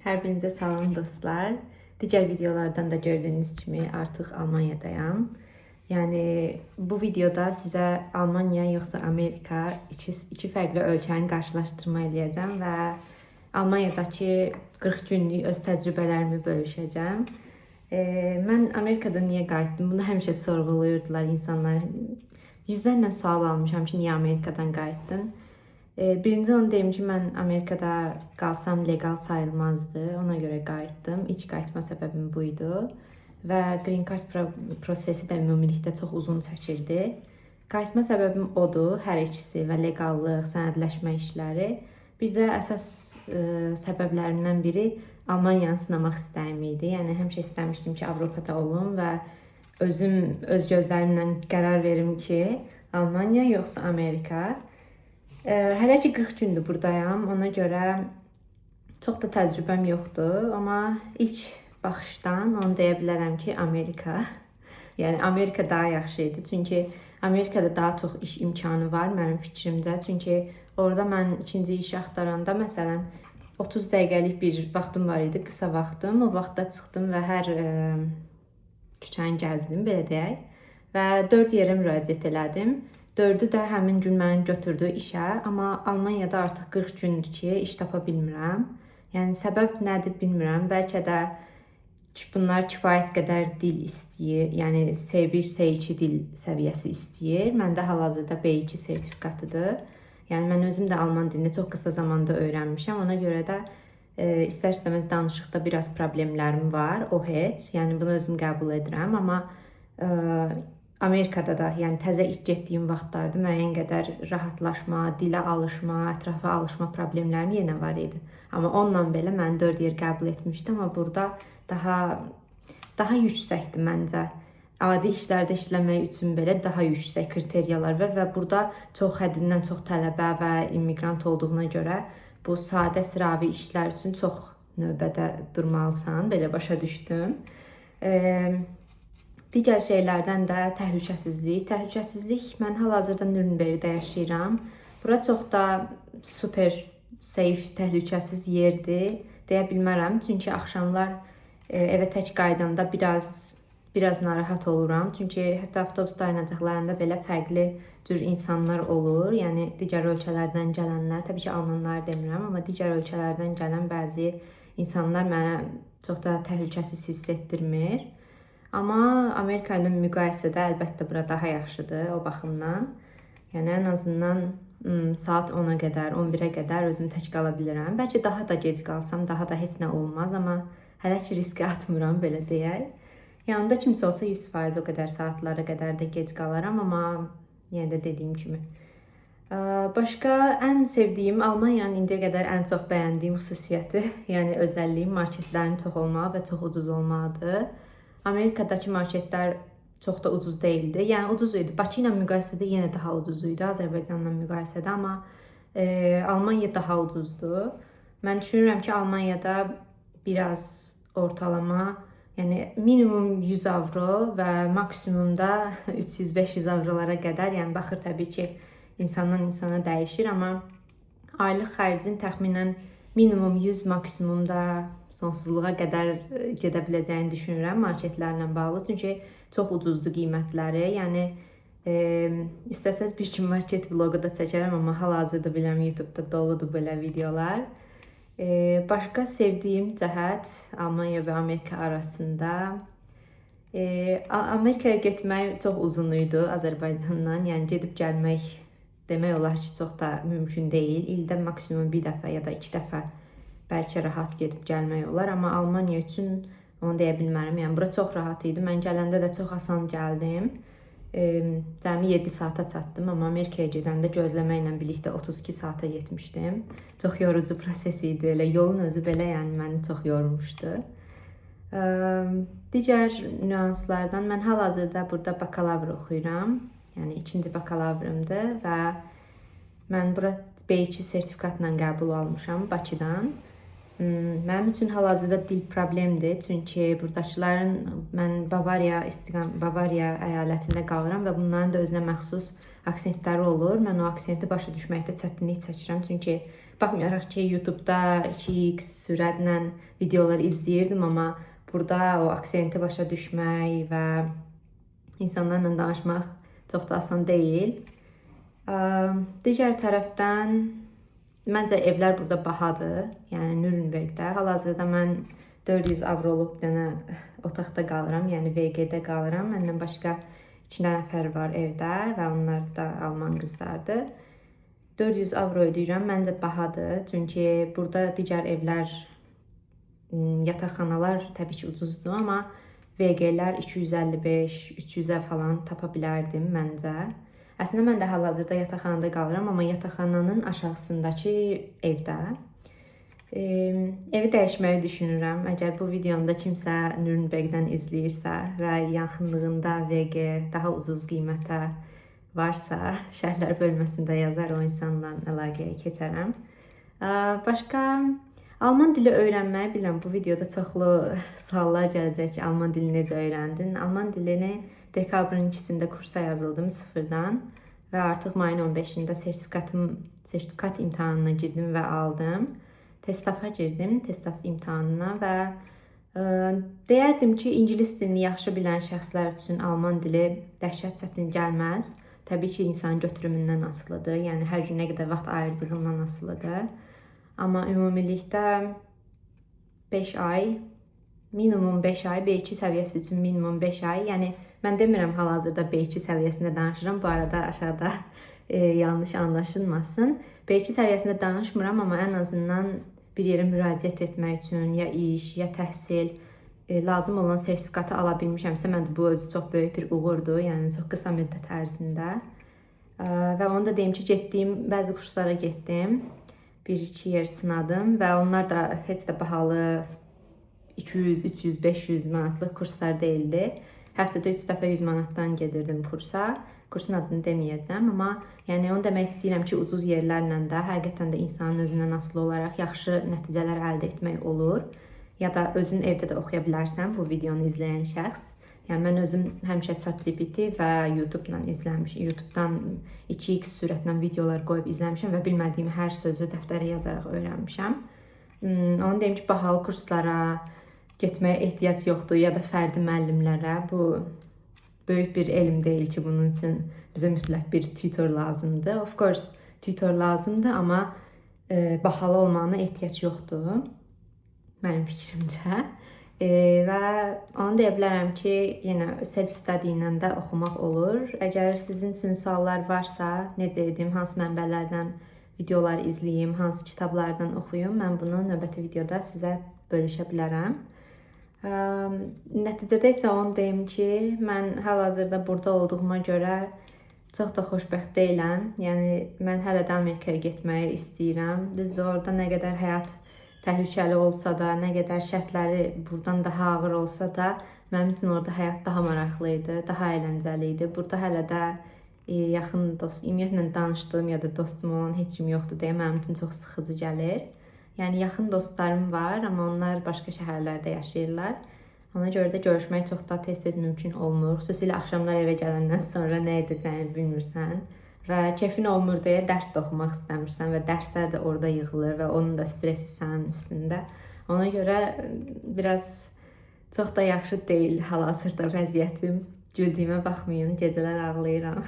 Hər birinizə salam dostlar. Digər videolardan da gördüyünüz kimi artıq Almaniyadayam. Yəni bu videoda sizə Almaniya yoxsa Amerika iki fərqli ölkəni qarşılaşdırma eləyəcəm və Almaniyadakı 40 günlük öz təcrübələrimi bölüşəcəm. Mən Amerikada niyə qayıtdım? Bunu həmişə sorğuluyurdular insanlar. Yüzlərlə sual almışam ki, niyə Amerikadan qayıtdın? Birinci onu deyim ki, mən Amerikada qalsam legal sayılmazdı. Ona görə qayıtdım. İlk qayıtma səbəbim buydu. Və Green Card prosesi də ümumilikdə çox uzun çəkirdi. Qayıtma səbəbim odur, hər ikisi və legallıq, sənədləşmə işləri. Bir də əsas səbəblərindən biri Almaniyanı sınamaq istəyim idi. Yəni həmişə istəmişdim ki, Avropada olum və özüm öz gözlərimlə qərar verim ki, Almaniya yoxsa Amerika. Hələ ki 40 gündür buradayam, ona görə çox da təcrübəm yoxdur, amma ilk baxışdan onu deyə bilərəm ki, Amerika. Yəni Amerika daha yaxşı idi, çünki Amerikada daha çox iş imkanı var mənim fikrimdə. Çünki orada mən ikinci iş axtaranda, məsələn, 30 dəqiqəlik bir vaxtım var idi, qısa vaxtım. O vaxtda çıxdım və hər küçəni gəzdim, belə deyək. Və 4 yerə müraciət elədim. 4'ü də həmin gün məni götürdü işə, amma Almaniyada artıq 40 gündür ki, iş tapa bilmirəm. Yəni səbəb nədir bilmirəm. Bəlkə də bunlar kifayət qədər dil istəyir. Yəni C1, C2 dil səviyyəsi istəyir. Məndə hal-hazırda B2 sertifikatıdır. Yəni mən özüm də alman dilini çox qısa zamanda öyrənmişəm. Ona görə də istər-istəməz danışıqda biraz problemlərim var. O heç. Yəni bunu özüm qəbul edirəm, amma Amerikada da, yəni təzə ilk getdiyim vaxtlarda müəyyən qədər rahatlaşma, dilə alışma, ətrafa alışma problemlərim yenə var idi. Amma onunla belə mən 4 yer qəbul etmişdim, amma burada daha yüksəkdir məncə. Adi işlərdə işləmək üçün belə daha yüksək kriteriyalar var və burada çox həddindən çox tələbə və immiqrant olduğuna görə bu sadə sıravi işlər üçün çox növbədə durmalısan, belə başa düşdüm. Digər şeylərdən də təhlükəsizlik. Təhlükəsizlik, mən hal-hazırda Nürnbergdə yaşayıram. Bura çox da super safe, təhlükəsiz yerdir deyə bilmərəm. Çünki axşamlar evə tək qaydanda biraz narahat oluram. Çünki hətta avtobus dayanacaqlarında belə fərqli cür insanlar olur. Yəni digər ölkələrdən gələnlər, təbii ki, almanlar demirəm, amma digər ölkələrdən gələn bəzi insanlar mənə çox da təhlükəsiz hiss etdirmir. Amma Amerika ilə müqayisədə əlbəttə bura daha yaxşıdır o baxımdan. Yəni ən azından saat 10-a qədər, 11-ə qədər özüm tək qala bilirəm. Bəlkə daha da gec qalsam daha da heç nə olmaz, amma hələ ki riskə atmıram, belə deyək. Yanımda kimsə olsa 100% o qədər saatlara qədər də gec qalaram, amma yenə də dediyim kimi. Başqa ən sevdiyim, Almaniyanın indiyə qədər ən çox bəyəndiyim xüsusiyyəti, yəni özəlliyi marketlərin çox olmağı və çox ucuz olmağıdır. Amerikadakı marketlər çox da ucuz değildi. Yəni ucuz idi. Bakı ilə müqayisədə yenə daha ucuz idi, Azərbaycanla müqayisədə, amma Almaniya daha ucuzdur. Mən düşünürəm ki, Almaniyada biraz ortalama, yəni minimum 100 avro və maksimumda 300-500 avrolara qədər, yəni baxır təbii ki, insandan insana dəyişir, amma aylıq xərcin təxminən minimum 100, maksimumda sonsuzluğa qədər gedə biləcəyini düşünürəm marketlərlə bağlı. Çünki çox ucuzdur qiymətləri. Yəni istəsəz bir gün market vlogu da çəkərəm, amma hal-hazırda bilirəm YouTube-da doludur belə videolar. Başqa sevdiyim cəhət Almaniya və Amerika arasında. Amerikaya getmək çox uzun idi Azərbaycandan. Yəni gedib gəlmək demək olar ki, çox da mümkün deyil. İldə maksimum bir dəfə ya da 2 dəfə bəlkə rahat gedib gəlmək olar, amma Almaniya üçün onu deyə bilmərəm. Yəni bura çox rahat idi. Mən gələndə də çox asan gəldim. Cəmi 7 saata çatdım, amma Amerikaya gedəndə gözləməklə birlikdə 32 saata yetmişdim. Çox yorucu proses idi. Elə yolun özü belə yəni məni çox yormuşdu. Digər nüanslardan mən hal-hazırda burada bakalavr oxuyuram. Yəni ikinci bakalavrımdır və mən bura B2 sertifikatla qəbul almışam Bakıdan. Mənim üçün hal-hazırda dil problemdir, çünki buradakıların, mən Bavariya əyalətində qalıram və bunların da özünə məxsus aksentləri olur. Mən o aksenti başa düşməkdə çətinlik çəkirəm. Çünki baxmayaraq ki, YouTube-da 2x sürətlə videolar izləyirdim, amma burada o aksenti başa düşmək və insanlarla danışmaq çox da asan deyil. Digər tərəfdən məncə evlər burada bahadır. Yəni Nürnbergdə. Hal-hazırda mən 400 avroluq bir dənə otaqda qalıram, yəni VG-də qalıram. Məndən başqa 2 nəfər var evdə və onlar da alman qızlardır. 400 avro ödəyirəm. Məncə bahadır. Çünki burada digər evlər, yataqxanalar təbii ki ucuzdur, amma VG-lər 255-300-ə falan tapa bilərdim məncə. Əslində mən də hal-hazırda yataqxanada qalıram, amma yataqxananın aşağısındakı evdə. Evi dəyişməyi düşünürəm. Əgər bu videomda kimsə Nürnbergdən izləyirsə və yaxınlığında VG daha ucuz qiymətə varsa, şərhlər bölməsində yazar, o insanla əlaqəyə keçərəm. Başqa alman dili öyrənməyi bilirəm. Bu videoda çoxlu suallar gələcək ki, alman dilini necə öyrəndin? Alman dilini dekabrın 2-sində kursa yazıldım sıfırdan və artıq mayın 15-də sertifikat imtahanına girdim və aldım. Testafa girdim, testaf imtahanına və deyərdim ki, ingilis dilini yaxşı bilən şəxslər üçün alman dili dəhşət çətin gəlməz. Təbii ki, insan götürümündən asılıdır, yəni hər gün nə qədər vaxt ayırdığından asılıdır. Amma ümumilikdə 5 ay, minimum 5 ay, B2 səviyyəsi üçün minimum 5 ay. Yəni mən demirəm hal-hazırda B2 səviyyəsində danışıram, bu arada aşağıda yanlış anlaşılmasın. B2 səviyyəsində danışmıram, amma ən azından bir yerə müraciət etmək üçün, ya iş, ya təhsil lazım olan sertifikatı ala bilmişəmsə, məncə bu özü çox böyük bir uğurdur, yəni çox qısa müddət ərzində. Və onu da deyim ki, getdiyim bəzi kurslara getdim, 1-2 yer sınadım və onlar da heç də bahalı 200, 300, 500 manatlıq kurslar deyildi. Həftədə 3 dəfə 100 manatdan gedirdim kursa. Kursun adını deməyəcəm, amma yəni onu demək istəyirəm ki, ucuz yerlərlə də həqiqətən də insanın özündən asılı olaraq yaxşı nəticələr əldə etmək olur. Ya da özün evdə də oxuya bilərsən bu videonu izləyən şəxs. Yəni mən özüm həmişə ChatGPT və YouTube-dan izləmişəm. YouTube-dan 2x sürətlə videolar qoyub izləmişəm və bilmədiyim hər sözü dəftərə yazaraq öyrənmişəm. Onu deyim ki, bahalı kurslara getməyə ehtiyac yoxdur ya da fərdi müəllimlərə. Bu böyük bir elm deyil ki, bunun üçün bizə mütləq bir tutor lazımdır. Of course, tutor lazımdır, amma bahalı olmağına ehtiyac yoxdur, mənim fikrimcə. Və onu deyə bilərəm ki, yenə self-study ilə də oxumaq olur. Əgər sizin üçün suallar varsa, necə edim, hansı mənbələrdən videolar izləyim, hansı kitablardan oxuyum, mən bunu növbəti videoda sizə bölüşə bilərəm. Nəticədə isə onu deyim ki, mən hal-hazırda burada olduğuma görə çox da xoşbəxt deyiləm. Yəni, mən hələ də Amerikaya getməyi istəyirəm. Düzdür, orada nə qədər həyat təhlükəli olsa da, nə qədər şərtləri buradan daha ağır olsa da, mənim üçün orada həyat daha maraqlı idi, daha əyləncəli idi. Burada hələ də yaxın dost, ümumiyyətlə danışdığım ya da dostum olan heç kim yoxdur deyə mənim üçün çox sıxıcı gəlir. Yəni, yaxın dostlarım var, amma onlar başqa şəhərlərdə yaşayırlar. Ona görə də görüşmək çox da tez-tez mümkün olmur. Xüsusilə axşamlar evə gələndən sonra nə edəcəyini bilmirsən. Və keyfin olmur deyə dərs də oxumaq istəmirsən və dərslər də orada yığılır və onun da stresi sənin üstündə. Ona görə biraz çox da yaxşı deyil hal-hazırda vəziyyətim. Güldüyümə baxmayın, gecələr ağlayıram.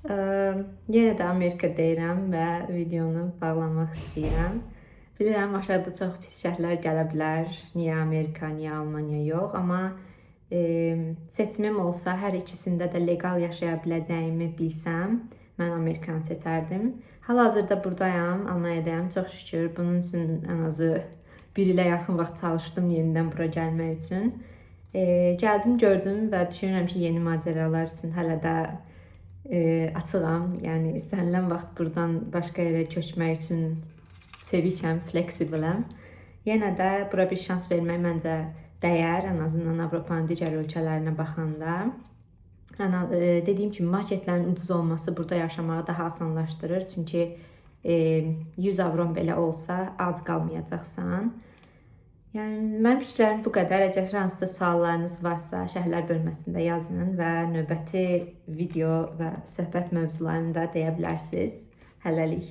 Yenə də Amerika deyirəm və videonu bağlamaq istəyirəm. Bilirəm, aşağıda çox pis şərhlər gələ bilər. Niyə Amerika, niyə Almaniya yox. Amma seçimim olsa, hər ikisində də legal yaşaya biləcəyimi bilsəm, mən Amerikanı seçərdim. Hal-hazırda buradayam, Almaniyadayam, çox şükür. Bunun üçün ən azı 1 ilə yaxın vaxt çalışdım yenidən bura gəlmək üçün. Gəldim, gördüm və düşünürəm ki, yeni macəralar üçün hələ də açığam. Yəni, istənilən vaxt buradan başqa yerə köçmək üçün sevikəm, fleksibiləm. Yenə də bura bir şans vermək məncə dəyər, ən azından Avropanın digər ölkələrinə baxanda. Dediyim kimi, marketlərin ucuz olması burada yaşamağı daha asanlaşdırır. Çünki 100 avron belə olsa, ac qalmayacaqsan. Yəni mənim fikirlərim bu qədər. Əgər hər hansısa suallarınız varsa, şərhlər bölməsində yazın və növbəti video və söhbət mövzularını da deyə bilərsiniz. Hələlik.